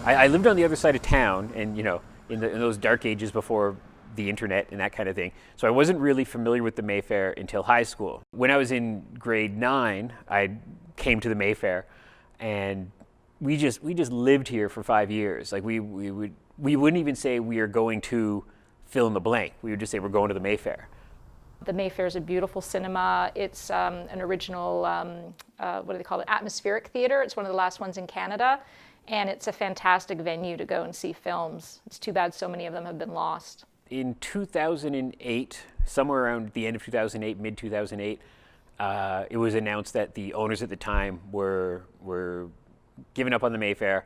I lived on the other side of town, and in those dark ages before the internet and that kind of thing. So I wasn't really familiar with the Mayfair until high school. When I was in grade 9, I came to the Mayfair, and we just lived here for 5 years. Like we wouldn't even say we are going to fill in the blank. We would just say we're going to the Mayfair. The Mayfair is a beautiful cinema. It's an original, what do they call it, atmospheric theater. It's one of the last ones in Canada, and it's a fantastic venue to go and see films. It's too bad so many of them have been lost. In 2008, somewhere around the end of 2008, mid-2008, it was announced that the owners at the time were giving up on the Mayfair,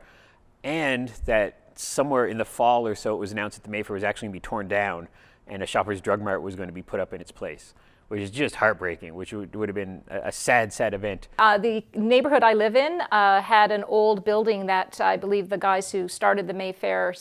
and that somewhere in the fall or so it was announced that the Mayfair was actually going to be torn down and a Shoppers Drug Mart was going to be put up in its place, which is just heartbreaking, which would have been a sad, sad event. The neighborhood I live in had an old building that I believe the guys who started the Mayfair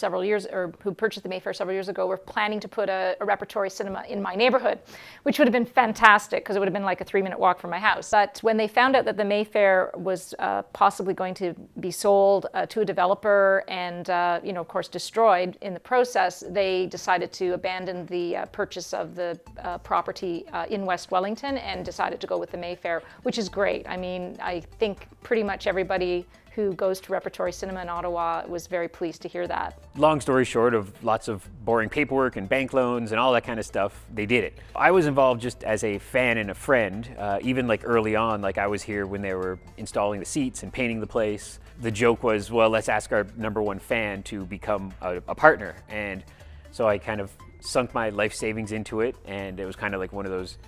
who purchased the Mayfair several years ago were planning to put a repertory cinema in my neighborhood, which would have been fantastic because it would have been like a 3-minute walk from my house. But when they found out that the Mayfair was possibly going to be sold to a developer and, of course, destroyed in the process, they decided to abandon the purchase of the property in West Wellington and decided to go with the Mayfair, which is great. I mean, I think pretty much everybody who goes to repertory cinema in Ottawa was very pleased to hear that. Long story short of lots of boring paperwork and bank loans and all that kind of stuff, they did it. I was involved just as a fan and a friend, even like early on, like I was here when they were installing the seats and painting the place. The joke was, well, let's ask our #1 fan to become a partner. And so I kind of sunk my life savings into it, and it was kind of like one of those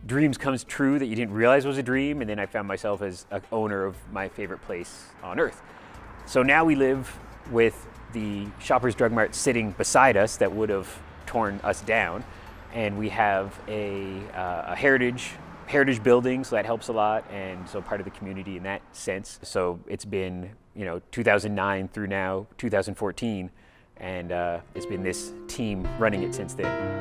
dreams comes true that you didn't realize was a dream, and then I found myself as an owner of my favorite place on earth. So now we live with the Shoppers Drug Mart sitting beside us that would have torn us down, and we have a heritage building, so that helps a lot, and so part of the community in that sense. So it's been 2009 through now 2014, and it's been this team running it since then.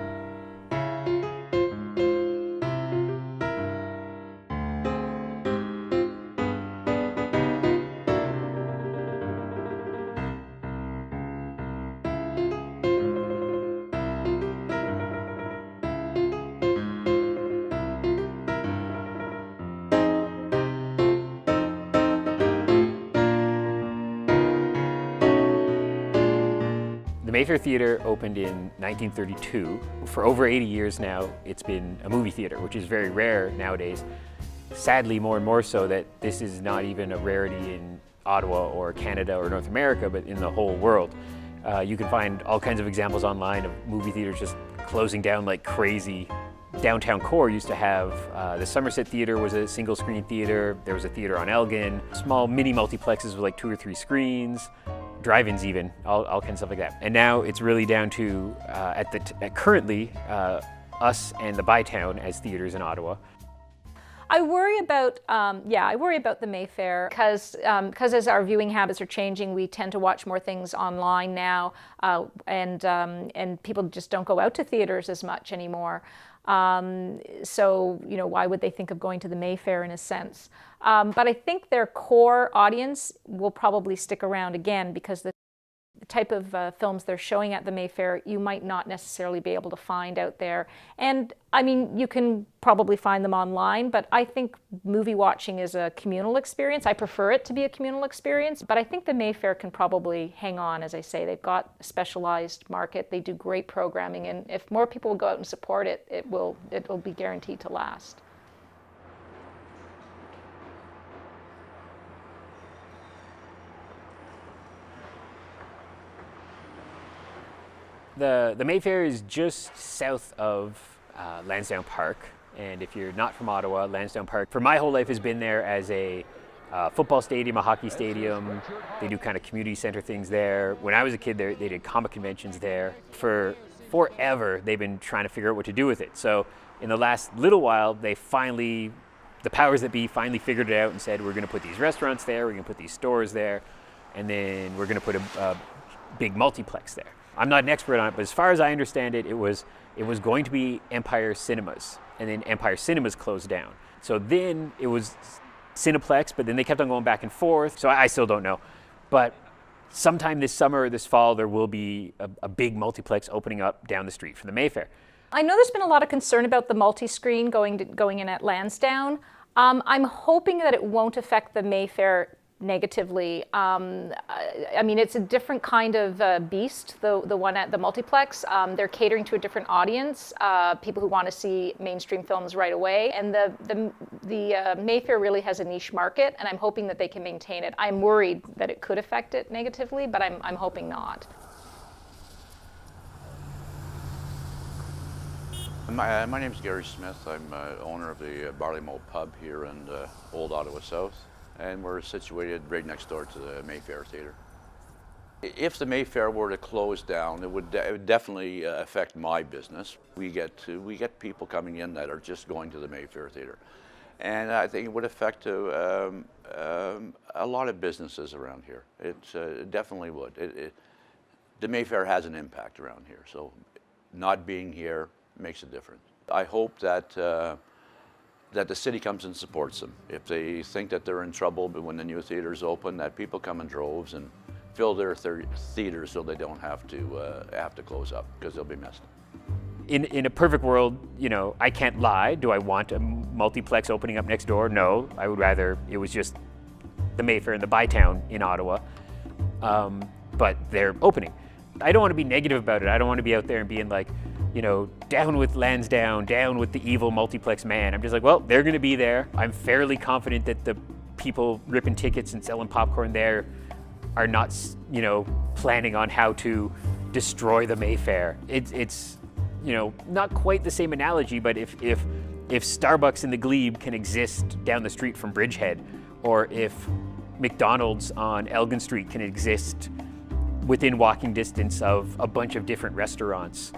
The Mayfair Theatre opened in 1932. For over 80 years now, it's been a movie theatre, which is very rare nowadays. Sadly, more and more so that this is not even a rarity in Ottawa or Canada or North America, but in the whole world. You can find all kinds of examples online of movie theaters just closing down like crazy. Downtown Core used to have, the Somerset Theatre was a single screen theatre. There was a theatre on Elgin, small mini multiplexes with like 2 or 3 screens. Drive-ins even, all kinds of stuff like that. And now it's really down to, currently, us and the Bytown as theaters in Ottawa. I worry about the Mayfair because as our viewing habits are changing, we tend to watch more things online now, and people just don't go out to theaters as much anymore. So, why would they think of going to the Mayfair in a sense? But I think their core audience will probably stick around again because the type of films they're showing at the Mayfair, you might not necessarily be able to find out there. And I mean, you can probably find them online, but I think movie watching is a communal experience. I prefer it to be a communal experience, but I think the Mayfair can probably hang on. As I say, they've got a specialized market. They do great programming, and if more people will go out and support it, it will be guaranteed to last. The Mayfair is just south of Lansdowne Park, and if you're not from Ottawa, Lansdowne Park, for my whole life has been there as a football stadium, a hockey stadium. They do kind of community center things there. When I was a kid, they did comic conventions there. For forever, they've been trying to figure out what to do with it. So in the last little while, the powers that be finally figured it out and said, we're going to put these restaurants there, we're going to put these stores there, and then we're going to put a big multiplex there. I'm not an expert on it, but as far as I understand it, it was going to be Empire Cinemas, and then Empire Cinemas closed down. So then it was Cineplex, but then they kept on going back and forth, so I still don't know. But sometime this summer or this fall, there will be a big multiplex opening up down the street from the Mayfair. I know there's been a lot of concern about the multi-screen going in at Lansdowne. I'm hoping that it won't affect the Mayfair negatively. I mean, it's a different kind of beast, the one at the multiplex. They're catering to a different audience, people who want to see mainstream films right away. And the Mayfair really has a niche market, and I'm hoping that they can maintain it. I'm worried that it could affect it negatively, but I'm hoping not. My name is Gary Smith. I'm owner of the Barley Mow Pub here in Old Ottawa South, and we're situated right next door to the Mayfair Theatre. If the Mayfair were to close down, it would definitely affect my business. We get people coming in that are just going to the Mayfair Theatre, and I think it would affect a lot of businesses around here. It definitely would. The Mayfair has an impact around here, so not being here makes a difference. I hope that that the city comes and supports them. If they think that they're in trouble, but when the new theaters open, that people come in droves and fill their theaters so they don't have to close up, because they'll be messed. In a perfect world, you know, I can't lie. Do I want a multiplex opening up next door? No, I would rather it was just the Mayfair and the Bytown in Ottawa. But they're opening. I don't want to be negative about it. I don't want to be out there and being like, you know, down with Lansdowne, down with the evil multiplex man. I'm just like, well, they're going to be there. I'm fairly confident that the people ripping tickets and selling popcorn there are not, you know, planning on how to destroy the Mayfair. It's you know, not quite the same analogy, but if Starbucks in the Glebe can exist down the street from Bridgehead, or if McDonald's on Elgin Street can exist within walking distance of a bunch of different restaurants,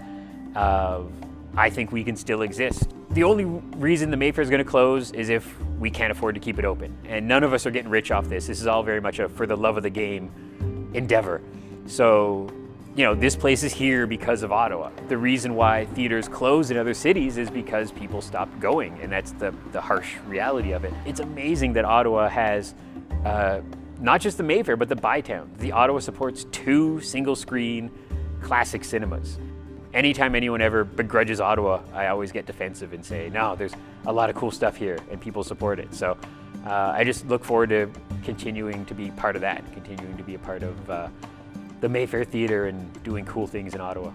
I think we can still exist. The only reason the Mayfair is going to close is if we can't afford to keep it open. And none of us are getting rich off this. This is all very much a for the love of the game endeavor. So, you know, this place is here because of Ottawa. The reason why theaters close in other cities is because people stop going, and that's the harsh reality of it. It's amazing that Ottawa has not just the Mayfair, but the Bytown. The Ottawa supports 2 single-screen classic cinemas. Anytime anyone ever begrudges Ottawa, I always get defensive and say, no, there's a lot of cool stuff here and people support it. So I just look forward to continuing to be part of that, continuing to be a part of the Mayfair Theatre and doing cool things in Ottawa.